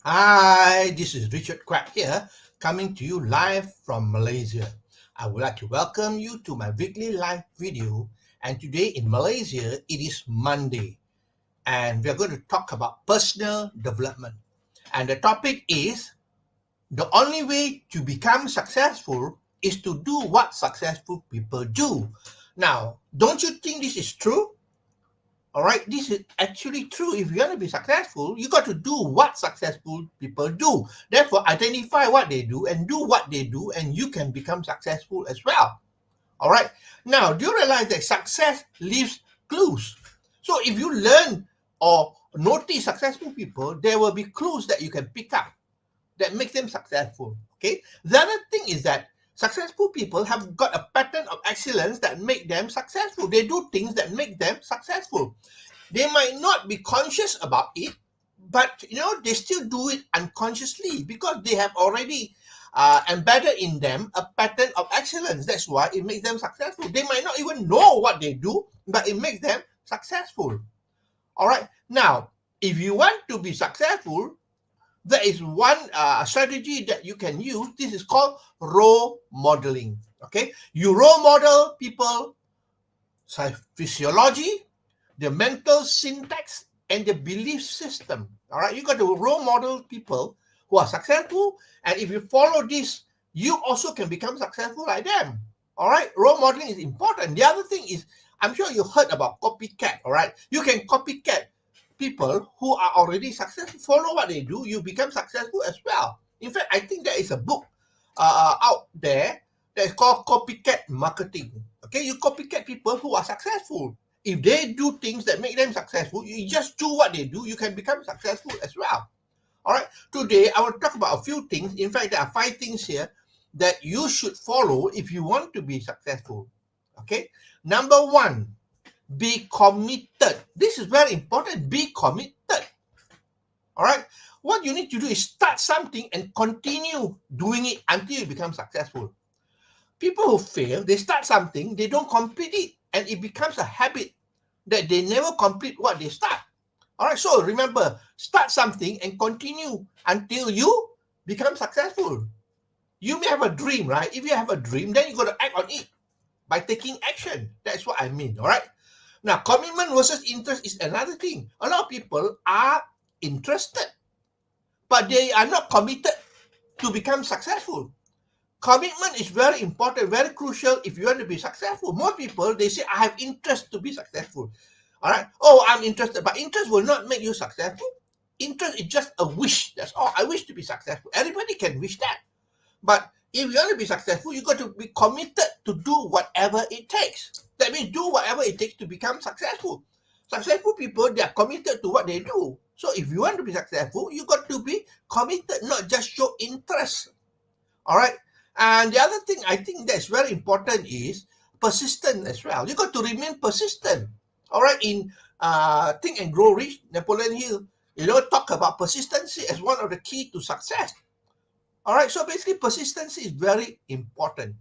Hi, this is Richard Crack here, coming to you live from Malaysia. I would like to welcome you to my weekly live video. And today in Malaysia, it is Monday, and we are going to talk about personal development. And the topic is the only way to become successful is to do what successful people do. Now, don't you think this is true? All right, this is actually true. If you want to be successful, you got to do what successful people do. Therefore, identify what they do and do what they do, and you can become successful as well. All right. Now, do you realize that success leaves clues? So, if you learn or notice successful people, there will be clues that you can pick up that makes them successful. Okay. The other thing is that successful people have got a pattern of excellence that make them successful. They do things that make them successful. They might not be conscious about it, but they still do it unconsciously because they have already embedded in them a pattern of excellence. That's why it makes them successful. They might not even know what they do, but it makes them successful. All right. Now, if you want to be successful, there is one strategy that you can use. This is called role modeling. Okay. You role model people, physiology, the mental syntax, and the belief system. All right, you got to role model people who are successful, and if you follow this, you also can become successful like them. All right, role modeling is important. The other thing is, I'm sure you heard about copycat. All right, you can copycat people who are already successful. Follow what they do, you become successful as well. In fact, I think there is a book out there that is called copycat marketing. Okay, you copycat people who are successful. If they do things that make them successful, you just do what they do, you can become successful as well. All right, today I will talk about a few things. In fact, there are 5 things here that you should follow if you want to be successful. Okay, number one, be committed. This is very important. Be committed. All right, what you need to do is start something and continue doing it until you become successful. People who fail, they start something, they don't complete it, and it becomes a habit that they never complete what they start. All right, so remember, start something and continue until you become successful. You may have a dream, right? If you have a dream, then you got to act on it by taking action. That's what I mean. All right. Now, commitment versus interest is another thing. A lot of people are interested, but they are not committed to become successful. Commitment is very important, very crucial if you want to be successful. Most people, they say, I have interest to be successful. All right. Oh, I'm interested. But interest will not make you successful. Interest is just a wish. That's all. I wish to be successful. Everybody can wish that. But if you want to be successful, you got to be committed to do whatever it takes. That means do whatever it takes to become successful. Successful people, they are committed to what they do. So if you want to be successful, you got to be committed, not just show interest. All right. And the other thing I think that's very important is persistent as well. You got to remain persistent. All right. In Think and Grow Rich, Napoleon Hill, talk about persistency as one of the key to success. All right. So basically, persistency is very important.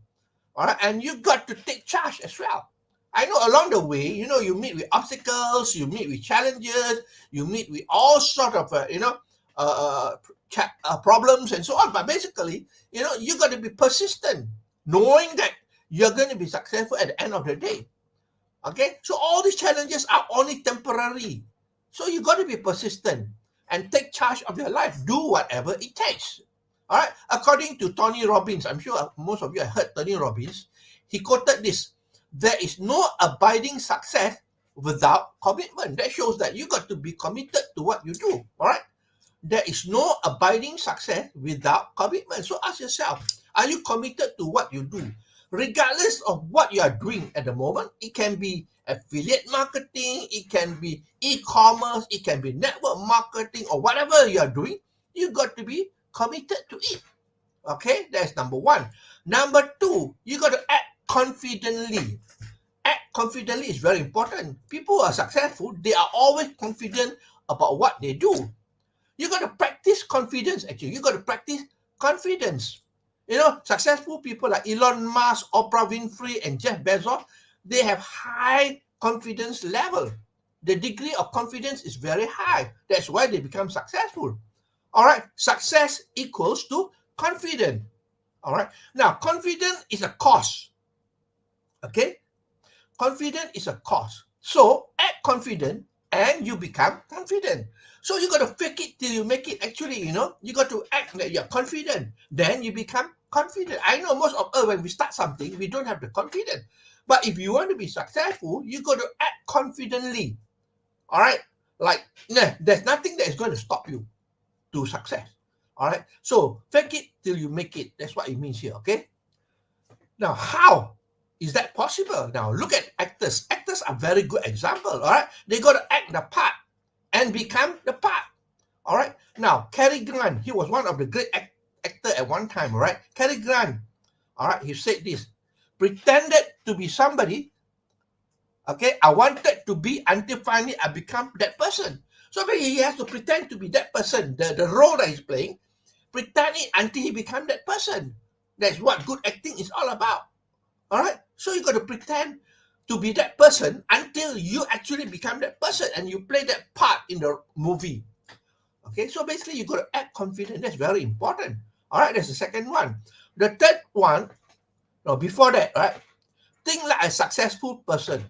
All right. And you got to take charge as well. I know along the way, you meet with obstacles, you meet with challenges, you meet with all sort of, uh, problems and so on. But basically, you got to be persistent, knowing that you're going to be successful at the end of the day. Okay, so all these challenges are only temporary. So you got to be persistent and take charge of your life. Do whatever it takes. All right. According to Tony Robbins, I'm sure most of you have heard Tony Robbins. He quoted this: "There is no abiding success without commitment." That shows that you got to be committed to what you do. All right. There is no abiding success without commitment. So ask yourself, are you committed to what you do? Regardless of what you are doing at the moment, it can be affiliate marketing, it can be e-commerce, it can be network marketing, or whatever you are doing, you got to be committed to it. Okay, that's number one. Number two, you got to act confidently. Act confidently is very important. People who are successful, they are always confident about what they do. You got to practice confidence, actually. You got to practice confidence. Successful people like Elon Musk, Oprah Winfrey, and Jeff Bezos, they have high confidence level. The degree of confidence is very high. That's why they become successful. All right, success equals to confident. All right, now confident is a cost. Okay, confident is a cost. So act confident and you become confident. So you got to fake it till you make it. Actually, you got to act that you're confident. Then you become confident. I know most of us, when we start something, we don't have the confidence. But if you want to be successful, you got to act confidently. All right? Like, there's nothing that is going to stop you to success. All right? So fake it till you make it. That's what it means here. Okay? Now, how is that possible? Now, look at actors. Actors are very good example. All right, they got to act the part and become the part. All right. Now, Cary Grant, he was one of the great actor at one time. All right, Cary Grant. All right, he said this: pretended to be somebody. Okay, I wanted to be until finally I become that person. So maybe he has to pretend to be that person, the role that he's playing, pretend it until he become that person. That's what good acting is all about. All right. So you got to pretend to be that person until you actually become that person and you play that part in the movie. Okay. So basically, you got to act confident. That's very important. All right. That's the second one. The third one, no, before that, right? Think like a successful person.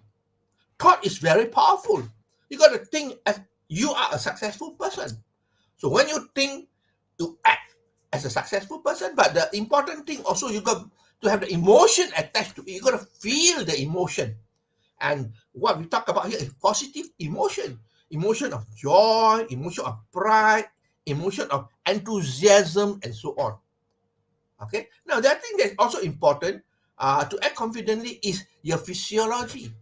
Thought is very powerful. You got to think as you are a successful person. So when you think, you act as a successful person. But the important thing also, you got to have the emotion attached to it. You got to feel the emotion. And what we talk about here is positive emotion. Emotion of joy, emotion of pride, emotion of enthusiasm, and so on. Okay. Now, the other thing that's also important to act confidently is your physiology.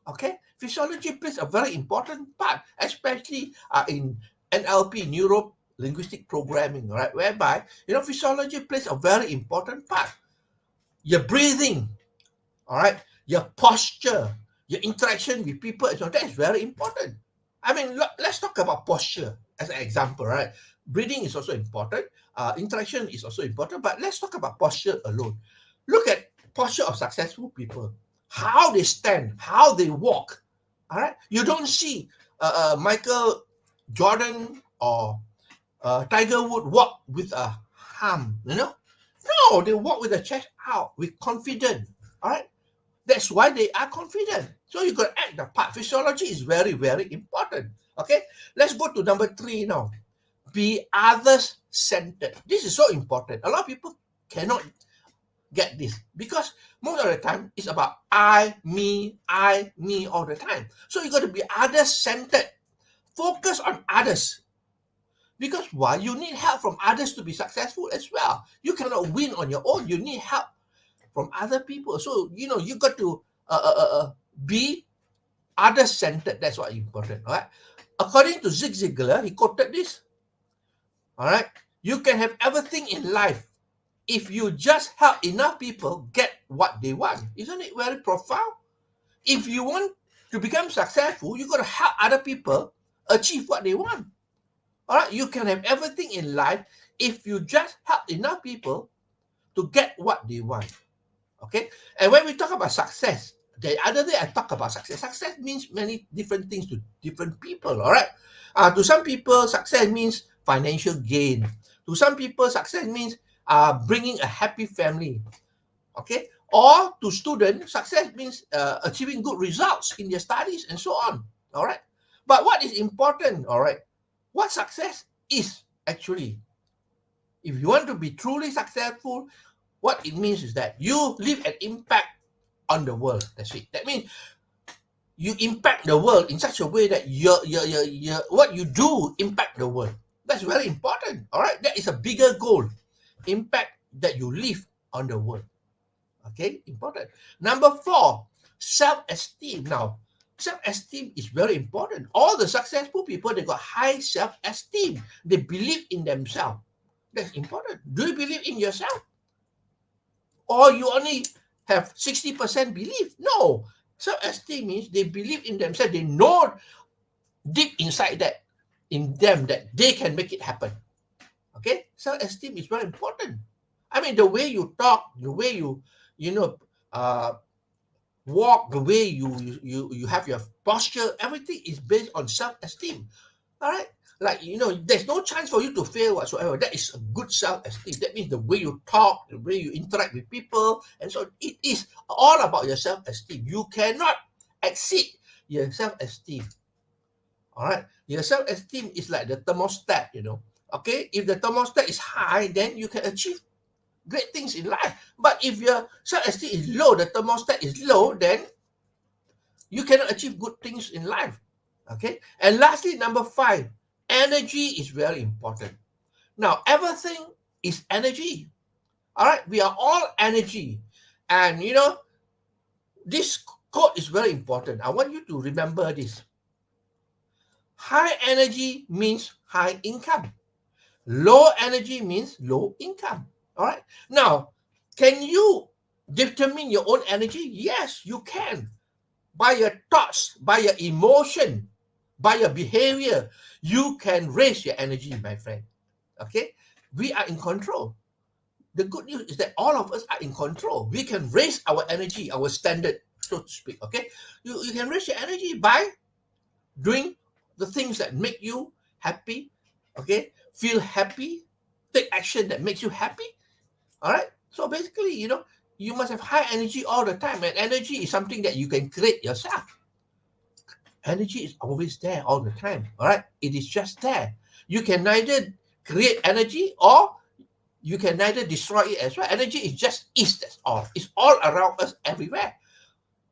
Okay. Physiology plays a very important part, especially in NLP, neuro linguistic programming, right? Whereby, physiology plays a very important part. Your breathing, all right, your posture, your interaction with people, and so that is very important. I mean, let's talk about posture as an example, right? Breathing is also important. Interaction is also important, but let's talk about posture alone. Look at posture of successful people, how they stand, how they walk. All right, you don't see Michael Jordan or Tiger Wood walk with a hum, No, they walk with the chest out, with confidence. All right, that's why they are confident. So you got to act the part. Physiology is very, very important. Okay, let's go to number 3 now. Be others centered. This is so important. A lot of people cannot get this because most of the time it's about I, me all the time. So you got to be others centered. Focus on others. Because why? You need help from others to be successful as well. You cannot win on your own. You need help from other people. So, you got to be other-centered. That's what is important, all right? According to Zig Ziglar, he quoted this, all right? You can have everything in life if you just help enough people get what they want. Isn't it very profound? If you want to become successful, you got to help other people achieve what they want. All right? You can have everything in life if you just help enough people to get what they want. Okay. And when we talk about success, the other day I talk about success. Success means many different things to different people. All right. To some people, success means financial gain. To some people, success means bringing a happy family. Okay. Or to students, success means achieving good results in their studies and so on. All right. But what is important? All right. What success is actually, if you want to be truly successful, what it means is that you leave an impact on the world. That's it. That means you impact the world in such a way that your what you do impact the world. That's very important. All right, that is a bigger goal. Impact that you leave on the world. Okay, important. Number 4, self-esteem. Now, self-esteem is very important. All the successful people, they got high self-esteem. They believe in themselves. That's important. Do you believe in yourself? Or you only have 60% belief? No. Self-esteem means they believe in themselves. They know deep inside that, in them, that they can make it happen. Okay? Self-esteem is very important. I mean, the way you talk, the way you know, uh, walk, the way you have your posture, everything is based on self-esteem. All right? Like, there's no chance for you to fail whatsoever. That is a good self-esteem. That means the way you talk, the way you interact with people, and so it is all about your self-esteem. You cannot exceed your self-esteem. All right, your self-esteem is like the thermostat. Okay, if the thermostat is high, then you can achieve great things in life. But if your self-esteem is low, the thermostat is low, then you cannot achieve good things in life. Okay, and lastly, number 5, energy is very important. Now, everything is energy. All right, we are all energy. And this quote is very important. I want you to remember this. High energy means high income. Low energy means low income. All right. Now, can you determine your own energy? Yes, you can. By your thoughts, by your emotion, by your behavior, you can raise your energy, my friend. Okay. We are in control. The good news is that all of us are in control. We can raise our energy, our standard, so to speak. Okay. You can raise your energy by doing the things that make you happy. Okay. Feel happy. Take action that makes you happy. All right. So basically, you must have high energy all the time. And energy is something that you can create yourself. Energy is always there all the time. All right. It is just there. You can neither create energy or you can neither destroy it as well. Energy that's all. It's all around us everywhere.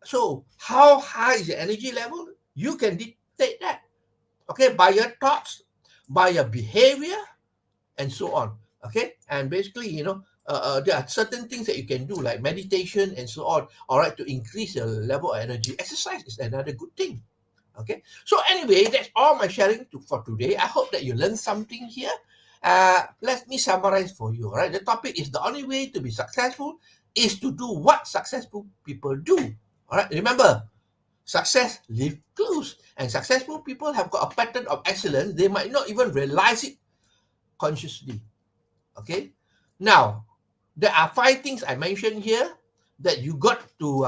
So how high is the energy level? You can dictate that. Okay, by your thoughts, by your behavior, and so on. Okay, and basically, there are certain things that you can do, like meditation and so on. All right, to increase your level of energy. Exercise is another good thing. Okay, so anyway, that's all my sharing for today. I hope that you learned something here. Let me summarize for you. All right, the topic is the only way to be successful is to do what successful people do. All right, remember, success leaves clues, and successful people have got a pattern of excellence. They might not even realize it consciously. Okay, now there are 5 things I mentioned here that you got to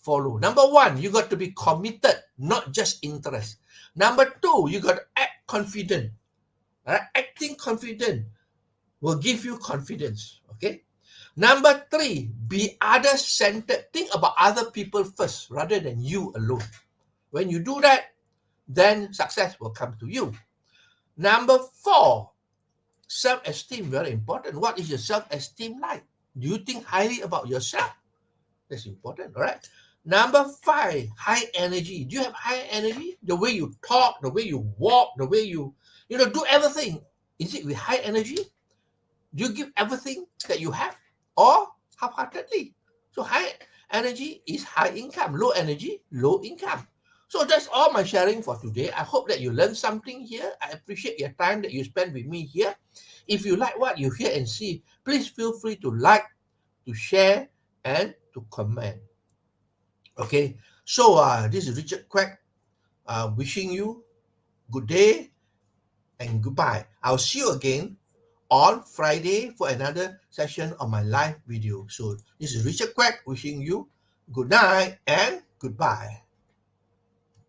follow. Number 1, you got to be committed, not just interest. Number 2, you got to act confident. All right? Acting confident will give you confidence. Okay. Number 3, be other-centered. Think about other people first rather than you alone. When you do that, then success will come to you. Number 4, self-esteem, very important. What is your self-esteem like? Do you think highly about yourself? That's important, all right? Number 5, high energy. Do you have high energy? The way you talk, the way you walk, the way you do everything. Is it with high energy? Do you give everything that you have or half-heartedly? So high energy is high income. Low energy, low income. So that's all my sharing for today. I hope that you learned something here. I appreciate your time that you spend with me here. If you like what you hear and see, please feel free to like, to share, and to comment. Okay, so this is Richard Quack wishing you good day and goodbye. I'll see you again on Friday for another session of my live video. So this is Richard Quack wishing you good night and goodbye.